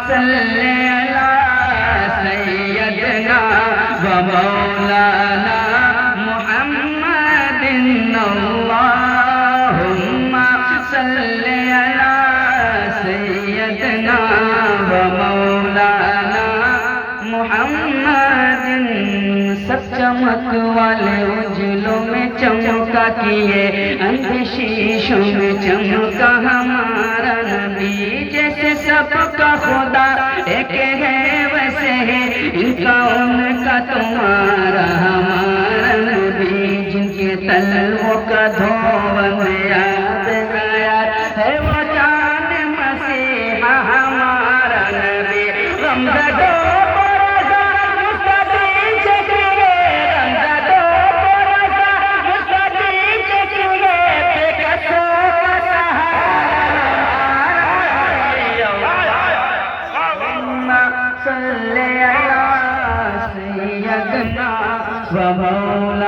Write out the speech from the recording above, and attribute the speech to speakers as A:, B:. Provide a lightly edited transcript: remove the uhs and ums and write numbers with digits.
A: صلی علی سیدنا و مولانا محمد اللہم صلی علی سیدنا و مولانا محمد سب چمک والے اجلوں میں چمکا کیے اندشیشوں میں چمکا ہمارا نبی جیسے سب کا خدا ایک ہے ویسے ہے ان کا تمہارا ہمارا نبی جن کے تلووں کا دھون یاد آیا ہے وہ جان مسیحا ہمارا نبی رمضان صلی علی سیدنا و مولانا